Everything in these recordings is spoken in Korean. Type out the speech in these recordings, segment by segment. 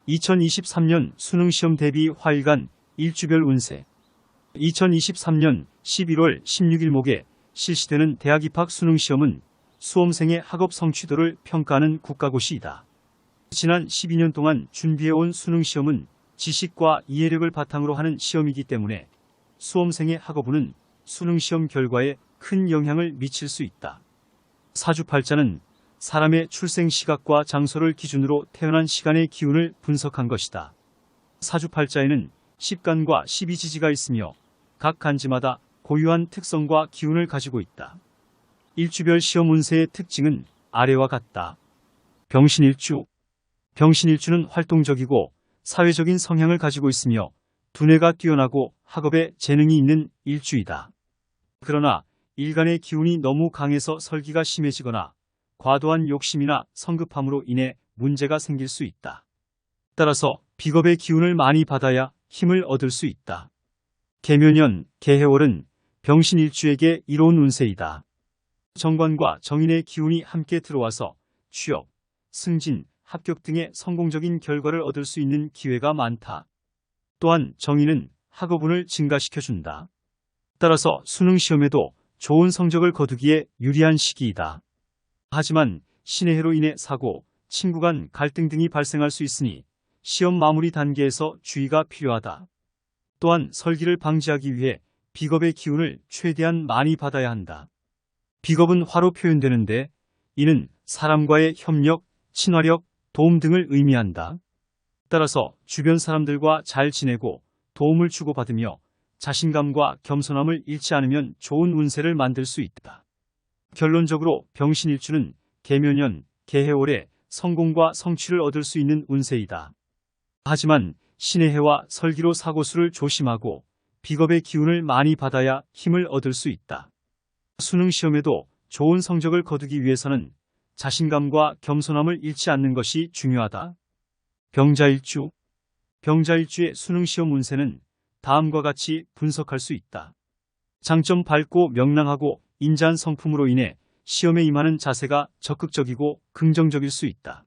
2023년 수능시험 대비 화일간 일주별 운세. 2023년 11월 16일 목에 실시되는 대학 입학 수능시험은 수험생의 학업 성취도를 평가하는 국가고시이다. 지난 12년 동안 준비해온 수능시험은 지식과 이해력을 바탕으로 하는 시험이기 때문에 수험생의 학업운은 수능시험 결과에 큰 영향을 미칠 수 있다. 사주팔자는 사람의 출생 시각과 장소를 기준으로 태어난 시간의 기운을 분석한 것이다. 사주팔자에는 10간과 12지지가 있으며 각 간지마다 고유한 특성과 기운을 가지고 있다. 일주별 시험 운세의 특징은 아래와 같다. 병신일주. 병신일주는 활동적이고 사회적인 성향을 가지고 있으며 두뇌가 뛰어나고 학업에 재능이 있는 일주이다. 그러나 일간의 기운이 너무 강해서 설기가 심해지거나 과도한 욕심이나 성급함으로 인해 문제가 생길 수 있다. 따라서 비겁의 기운을 많이 받아야 힘을 얻을 수 있다. 개묘년, 개해월은 병신일주에게 이로운 운세이다. 정관과 정인의 기운이 함께 들어와서 취업, 승진, 합격 등의 성공적인 결과를 얻을 수 있는 기회가 많다. 또한 정인은 학업운을 증가시켜준다. 따라서 수능시험에도 좋은 성적을 거두기에 유리한 시기이다. 하지만 신의 해로 인해 사고, 친구 간 갈등 등이 발생할 수 있으니 시험 마무리 단계에서 주의가 필요하다. 또한 설기를 방지하기 위해 비겁의 기운을 최대한 많이 받아야 한다. 비겁은 화로 표현되는데 이는 사람과의 협력, 친화력, 도움 등을 의미한다. 따라서 주변 사람들과 잘 지내고 도움을 주고받으며 자신감과 겸손함을 잃지 않으면 좋은 운세를 만들 수 있다. 결론적으로 병신일주는 개묘년, 개해월에 성공과 성취를 얻을 수 있는 운세이다. 하지만 신의 해와 설기로 사고수를 조심하고 비겁의 기운을 많이 받아야 힘을 얻을 수 있다. 수능시험에도 좋은 성적을 거두기 위해서는 자신감과 겸손함을 잃지 않는 것이 중요하다. 병자일주. 병자일주의 수능시험 운세는 다음과 같이 분석할 수 있다. 장점 밝고 명랑하고 인자한 성품으로 인해 시험에 임하는 자세가 적극적이고 긍정적일 수 있다.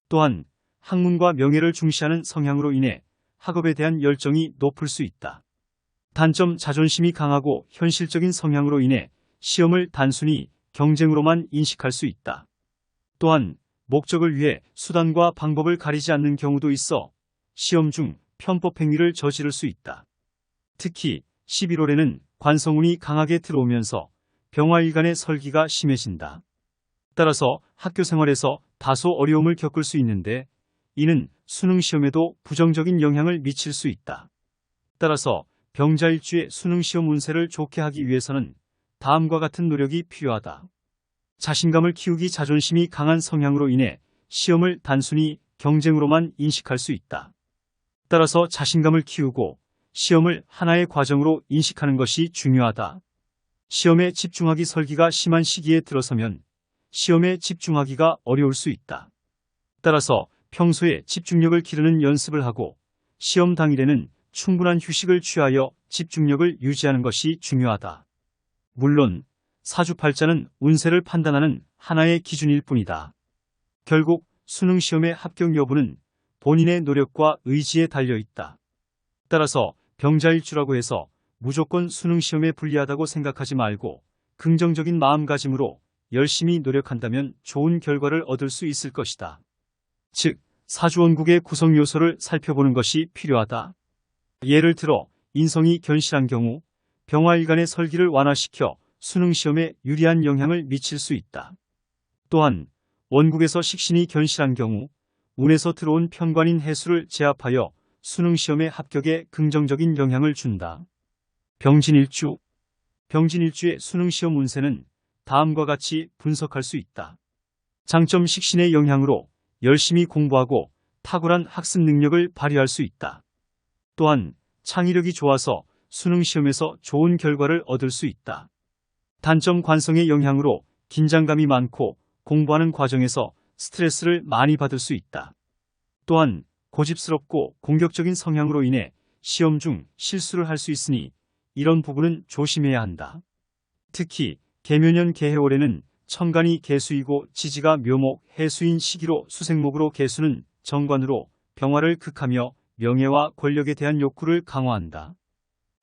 또한 학문과 명예를 중시하는 성향으로 인해 학업에 대한 열정이 높을 수 있다. 단점 자존심이 강하고 현실적인 성향으로 인해 시험을 단순히 경쟁으로만 인식할 수 있다. 또한 목적을 위해 수단과 방법을 가리지 않는 경우도 있어 시험 중 편법 행위를 저지를 수 있다. 특히 11월에는 관성운이 강하게 들어오면서 병화일간의 설기가 심해진다. 따라서 학교 생활에서 다소 어려움을 겪을 수 있는데 이는 수능시험에도 부정적인 영향을 미칠 수 있다. 따라서 병자일주의 수능시험 운세를 좋게 하기 위해서는 다음과 같은 노력이 필요하다. 자신감을 키우기. 자존심이 강한 성향으로 인해 시험을 단순히 경쟁으로만 인식할 수 있다. 따라서 자신감을 키우고 시험을 하나의 과정으로 인식하는 것이 중요하다. 시험에 집중하기. 설기가 심한 시기에 들어서면 시험에 집중하기가 어려울 수 있다. 따라서 평소에 집중력을 기르는 연습을 하고 시험 당일에는 충분한 휴식을 취하여 집중력을 유지하는 것이 중요하다. 물론 사주팔자는 운세를 판단하는 하나의 기준일 뿐이다. 결국 수능시험의 합격 여부는 본인의 노력과 의지에 달려있다. 따라서 병자일주라고 해서 무조건 수능시험에 불리하다고 생각하지 말고 긍정적인 마음가짐으로 열심히 노력한다면 좋은 결과를 얻을 수 있을 것이다. 즉, 사주원국의 구성 요소를 살펴보는 것이 필요하다. 예를 들어 인성이 견실한 경우 병화일간의 설기를 완화시켜 수능시험에 유리한 영향을 미칠 수 있다. 또한 원국에서 식신이 견실한 경우 운에서 들어온 편관인 해수를 제압하여 수능시험의 합격에 긍정적인 영향을 준다. 병진일주. 병진일주의 수능시험 운세는 다음과 같이 분석할 수 있다. 장점 식신의 영향으로 열심히 공부하고 탁월한 학습 능력을 발휘할 수 있다. 또한 창의력이 좋아서 수능시험에서 좋은 결과를 얻을 수 있다. 단점 관성의 영향으로 긴장감이 많고 공부하는 과정에서 스트레스를 많이 받을 수 있다. 또한 고집스럽고 공격적인 성향으로 인해 시험 중 실수를 할 수 있으니 이런 부분은 조심해야 한다. 특히 개묘년 개해월에는 천간이 개수이고 지지가 묘목, 해수인 시기로 수생목으로 개수는 정관으로 병화를 극하며 명예와 권력에 대한 욕구를 강화한다.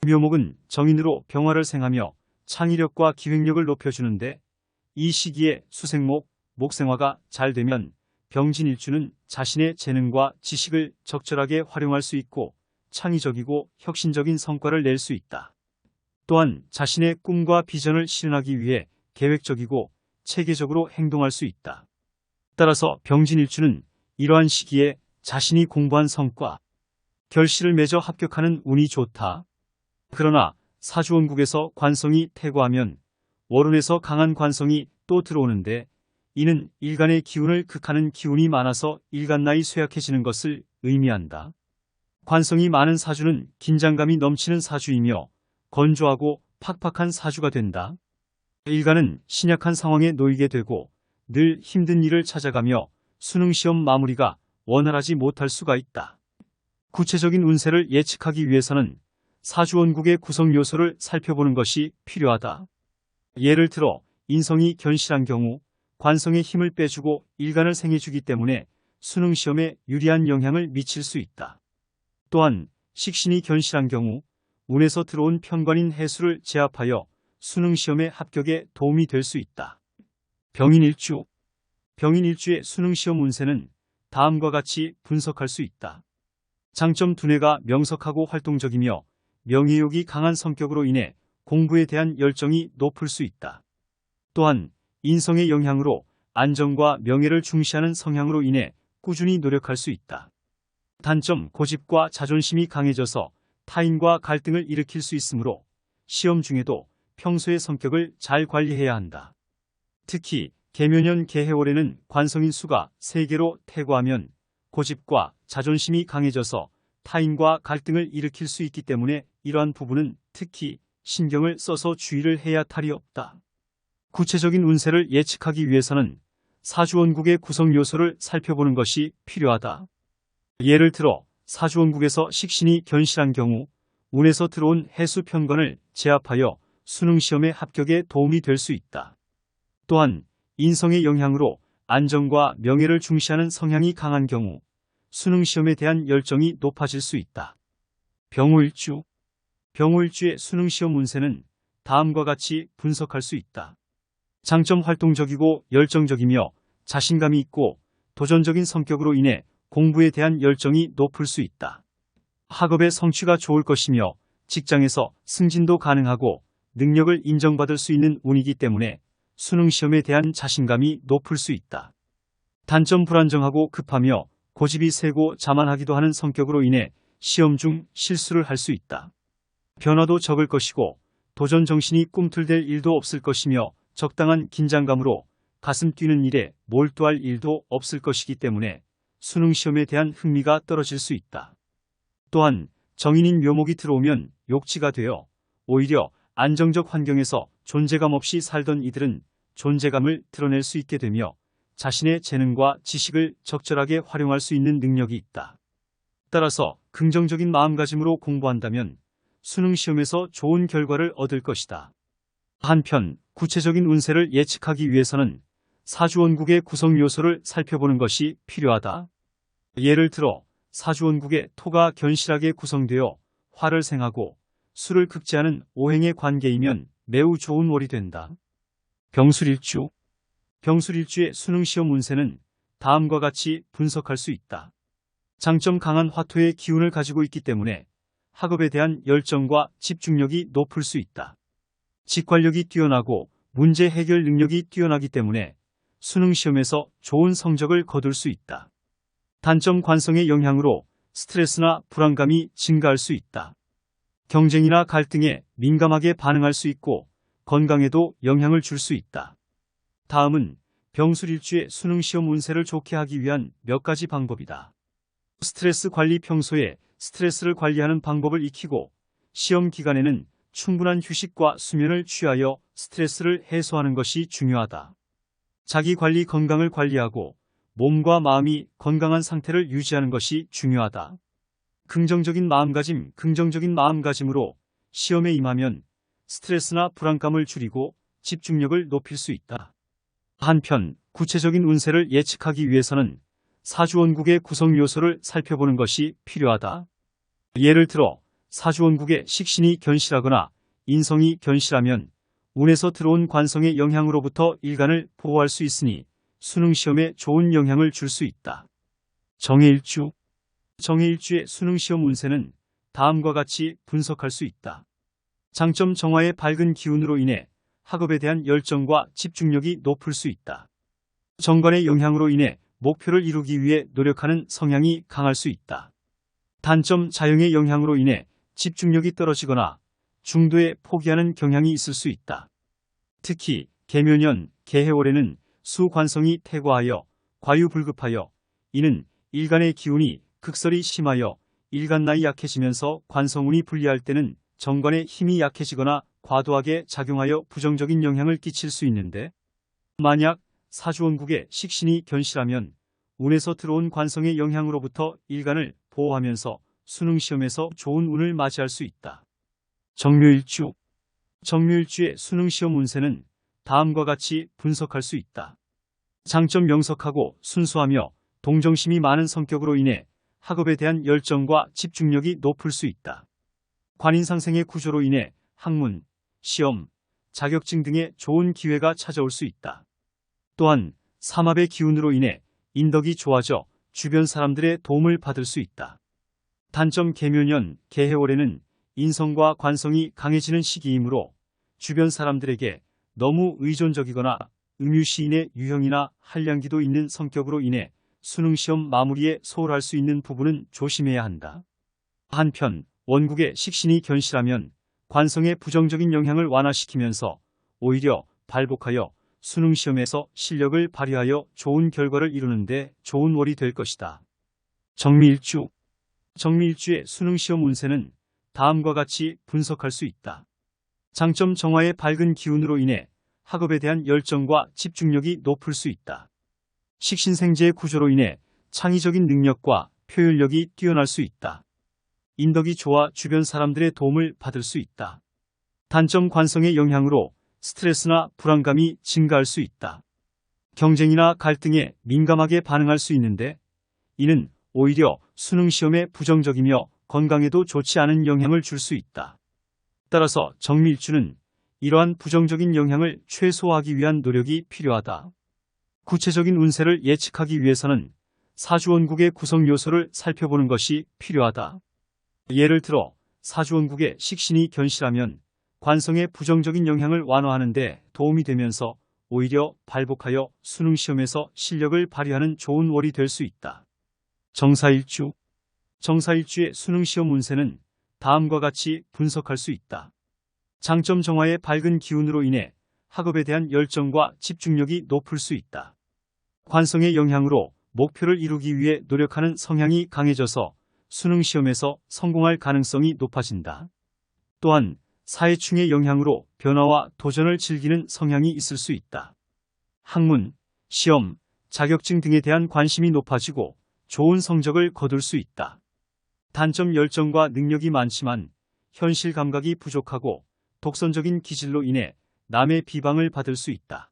묘목은 정인으로 병화를 생하며 창의력과 기획력을 높여주는데 이 시기에 수생목, 목생화가 잘 되면 병진일주는 자신의 재능과 지식을 적절하게 활용할 수 있고 창의적이고 혁신적인 성과를 낼 수 있다. 또한 자신의 꿈과 비전을 실현하기 위해 계획적이고 체계적으로 행동할 수 있다. 따라서 병진일주는 이러한 시기에 자신이 공부한 성과, 결실을 맺어 합격하는 운이 좋다. 그러나 사주원국에서 관성이 퇴고하면 월운에서 강한 관성이 또 들어오는데 이는 일간의 기운을 극하는 기운이 많아서 일간나이 쇠약해지는 것을 의미한다. 관성이 많은 사주는 긴장감이 넘치는 사주이며 건조하고 팍팍한 사주가 된다. 일간은 신약한 상황에 놓이게 되고 늘 힘든 일을 찾아가며 수능시험 마무리가 원활하지 못할 수가 있다. 구체적인 운세를 예측하기 위해서는 사주원국의 구성 요소를 살펴보는 것이 필요하다. 예를 들어 인성이 견실한 경우 관성의 힘을 빼주고 일간을 생해주기 때문에 수능시험에 유리한 영향을 미칠 수 있다. 또한 식신이 견실한 경우 운에서 들어온 편관인 해수를 제압하여 수능시험의 합격에 도움이 될 수 있다. 병인일주. 병인일주의 수능시험 운세는 다음과 같이 분석할 수 있다. 장점 두뇌가 명석하고 활동적이며 명예욕이 강한 성격으로 인해 공부에 대한 열정이 높을 수 있다. 또한 인성의 영향으로 안정과 명예를 중시하는 성향으로 인해 꾸준히 노력할 수 있다. 단점 고집과 자존심이 강해져서 타인과 갈등을 일으킬 수 있으므로 시험 중에도 평소의 성격을 잘 관리해야 한다. 특히 개묘년 개해월에는 관성인 수가 3개로 퇴고하면 고집과 자존심이 강해져서 타인과 갈등을 일으킬 수 있기 때문에 이러한 부분은 특히 신경을 써서 주의를 해야 탈이 없다. 구체적인 운세를 예측하기 위해서는 사주원국의 구성 요소를 살펴보는 것이 필요하다. 예를 들어 사주원국에서 식신이 견실한 경우 운에서 들어온 해수 편관을 제압하여 수능시험의 합격에 도움이 될 수 있다. 또한 인성의 영향으로 안정과 명예를 중시하는 성향이 강한 경우 수능시험에 대한 열정이 높아질 수 있다. 병호일주. 병호일주의 수능시험 운세는 다음과 같이 분석할 수 있다. 장점 활동적이고 열정적이며 자신감이 있고 도전적인 성격으로 인해 공부에 대한 열정이 높을 수 있다. 학업의 성취가 좋을 것이며 직장에서 승진도 가능하고 능력을 인정받을 수 있는 운이기 때문에 수능시험에 대한 자신감이 높을 수 있다. 단점 불안정하고 급하며 고집이 세고 자만하기도 하는 성격으로 인해 시험 중 실수를 할 수 있다. 변화도 적을 것이고 도전 정신이 꿈틀댈 일도 없을 것이며 적당한 긴장감으로 가슴 뛰는 일에 몰두할 일도 없을 것이기 때문에 수능시험에 대한 흥미가 떨어질 수 있다. 또한 정인인 묘목이 들어오면 욕지가 되어 오히려 안정적 환경에서 존재감 없이 살던 이들은 존재감을 드러낼 수 있게 되며 자신의 재능과 지식을 적절하게 활용할 수 있는 능력이 있다. 따라서 긍정적인 마음가짐으로 공부한다면 수능시험에서 좋은 결과를 얻을 것이다. 한편 구체적인 운세를 예측하기 위해서는 사주원국의 구성 요소를 살펴보는 것이 필요하다. 예를 들어 사주원국의 토가 견실하게 구성되어 화를 생하고 수를 극지하는 오행의 관계이면 매우 좋은 월이 된다. 병술일주. 병술일주의 수능시험 운세는 다음과 같이 분석할 수 있다. 장점 강한 화토의 기운을 가지고 있기 때문에 학업에 대한 열정과 집중력이 높을 수 있다. 직관력이 뛰어나고 문제 해결 능력이 뛰어나기 때문에 수능시험에서 좋은 성적을 거둘 수 있다. 단점 관성의 영향으로 스트레스나 불안감이 증가할 수 있다. 경쟁이나 갈등에 민감하게 반응할 수 있고 건강에도 영향을 줄 수 있다. 다음은 병술일주의 수능시험 운세를 좋게 하기 위한 몇 가지 방법이다. 스트레스 관리. 평소에 스트레스를 관리하는 방법을 익히고 시험 기간에는 충분한 휴식과 수면을 취하여 스트레스를 해소하는 것이 중요하다. 자기관리. 건강을 관리하고 몸과 마음이 건강한 상태를 유지하는 것이 중요하다. 긍정적인 마음가짐. 긍정적인 마음가짐으로 시험에 임하면 스트레스나 불안감을 줄이고 집중력을 높일 수 있다. 한편 구체적인 운세를 예측하기 위해서는 사주원국의 구성 요소를 살펴보는 것이 필요하다. 예를 들어 사주원국의 식신이 견실하거나 인성이 견실하면 운에서 들어온 관성의 영향으로부터 일간을 보호할 수 있으니 수능시험에 좋은 영향을 줄 수 있다. 정해일주. 정해일주의 수능시험 운세는 다음과 같이 분석할 수 있다. 장점 정화의 밝은 기운으로 인해 학업에 대한 열정과 집중력이 높을 수 있다. 정관의 영향으로 인해 목표를 이루기 위해 노력하는 성향이 강할 수 있다. 단점 자영의 영향으로 인해 집중력이 떨어지거나 중도에 포기하는 경향이 있을 수 있다. 특히 개묘년, 개해월에는 수관성이 퇴과하여 과유불급하여 이는 일간의 기운이 극설이 심하여 일간나이 약해지면서 관성운이 불리할 때는 정관의 힘이 약해지거나 과도하게 작용하여 부정적인 영향을 끼칠 수 있는데, 만약 사주원국의 식신이 견실하면 운에서 들어온 관성의 영향으로부터 일간을 보호하면서 수능시험에서 좋은 운을 맞이할 수 있다. 정묘일주. 정묘일주의 수능시험 운세는 다음과 같이 분석할 수 있다. 장점 명석하고 순수하며 동정심이 많은 성격으로 인해 학업에 대한 열정과 집중력이 높을 수 있다. 관인상생의 구조로 인해 학문, 시험, 자격증 등의 좋은 기회가 찾아올 수 있다. 또한 삼합의 기운으로 인해 인덕이 좋아져 주변 사람들의 도움을 받을 수 있다. 단점 개묘년, 개해월에는 인성과 관성이 강해지는 시기이므로 주변 사람들에게 너무 의존적이거나 음유시인의 유형이나 한량기도 있는 성격으로 인해 수능시험 마무리에 소홀할 수 있는 부분은 조심해야 한다. 한편 원국의 식신이 견실하면 관성의 부정적인 영향을 완화시키면서 오히려 발복하여 수능시험에서 실력을 발휘하여 좋은 결과를 이루는 데 좋은 월이 될 것이다. 정미일주. 정미일주의 수능시험 운세는 다음과 같이 분석할 수 있다. 장점 정화의 밝은 기운으로 인해 학업에 대한 열정과 집중력이 높을 수 있다. 식신생재의 구조로 인해 창의적인 능력과 표현력이 뛰어날 수 있다. 인덕이 좋아 주변 사람들의 도움을 받을 수 있다. 단점 관성의 영향으로 스트레스나 불안감이 증가할 수 있다. 경쟁이나 갈등에 민감하게 반응할 수 있는데 이는 오히려 수능시험에 부정적이며 건강에도 좋지 않은 영향을 줄 수 있다. 따라서 정미일주는 이러한 부정적인 영향을 최소화하기 위한 노력이 필요하다. 구체적인 운세를 예측하기 위해서는 사주원국의 구성 요소를 살펴보는 것이 필요하다. 예를 들어 사주원국의 식신이 견실하면 관성의 부정적인 영향을 완화하는 데 도움이 되면서 오히려 발복하여 수능시험에서 실력을 발휘하는 좋은 월이 될 수 있다. 정사일주. 정사일주의 수능시험 운세는 다음과 같이 분석할 수 있다. 장점 정화의 밝은 기운으로 인해 학업에 대한 열정과 집중력이 높을 수 있다. 관성의 영향으로 목표를 이루기 위해 노력하는 성향이 강해져서 수능시험에서 성공할 가능성이 높아진다. 또한 사회충의 영향으로 변화와 도전을 즐기는 성향이 있을 수 있다. 학문, 시험, 자격증 등에 대한 관심이 높아지고 좋은 성적을 거둘 수 있다. 단점 열정과 능력이 많지만 현실 감각이 부족하고 독선적인 기질로 인해 남의 비방을 받을 수 있다.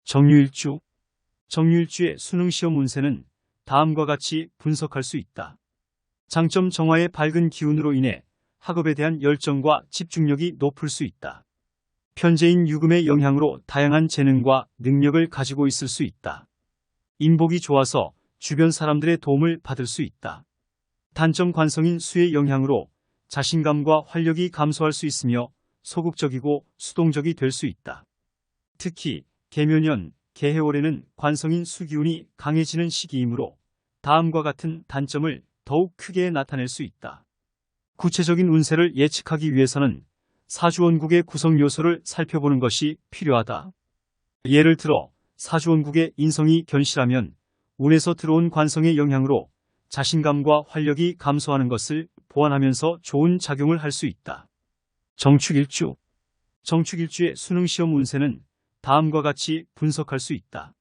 정유일주. 정유일주의 수능시험 운세는 다음과 같이 분석할 수 있다. 장점 정화의 밝은 기운으로 인해 학업에 대한 열정과 집중력이 높을 수 있다. 편재인 유금의 영향으로 다양한 재능과 능력을 가지고 있을 수 있다. 인복이 좋아서 주변 사람들의 도움을 받을 수 있다. 단점 관성인 수의 영향으로 자신감과 활력이 감소할 수 있으며 소극적이고 수동적이 될 수 있다. 특히 개묘년, 개해월에는 관성인 수기운이 강해지는 시기이므로 다음과 같은 단점을 더욱 크게 나타낼 수 있다. 구체적인 운세를 예측하기 위해서는 사주원국의 구성 요소를 살펴보는 것이 필요하다. 예를 들어 사주원국의 인성이 견실하면 운에서 들어온 관성의 영향으로 자신감과 활력이 감소하는 것을 보완하면서 좋은 작용을 할 수 있다. 정축일주. 정축일주의 수능시험 운세는 다음과 같이 분석할 수 있다.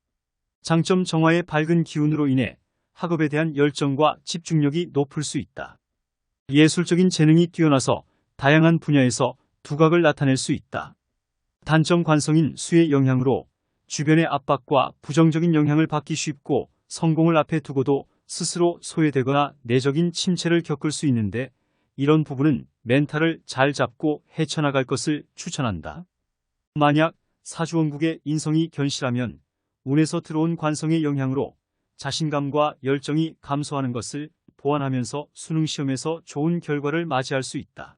장점 정화의 밝은 기운으로 인해 학업에 대한 열정과 집중력이 높을 수 있다. 예술적인 재능이 뛰어나서 다양한 분야에서 두각을 나타낼 수 있다. 단점 관성인 수의 영향으로 주변의 압박과 부정적인 영향을 받기 쉽고 성공을 앞에 두고도 스스로 소외되거나 내적인 침체를 겪을 수 있는데 이런 부분은 멘탈을 잘 잡고 헤쳐나갈 것을 추천한다. 만약 사주원국의 인성이 견실하면 운에서 들어온 관성의 영향으로 자신감과 열정이 감소하는 것을 보완하면서 수능시험에서 좋은 결과를 맞이할 수 있다.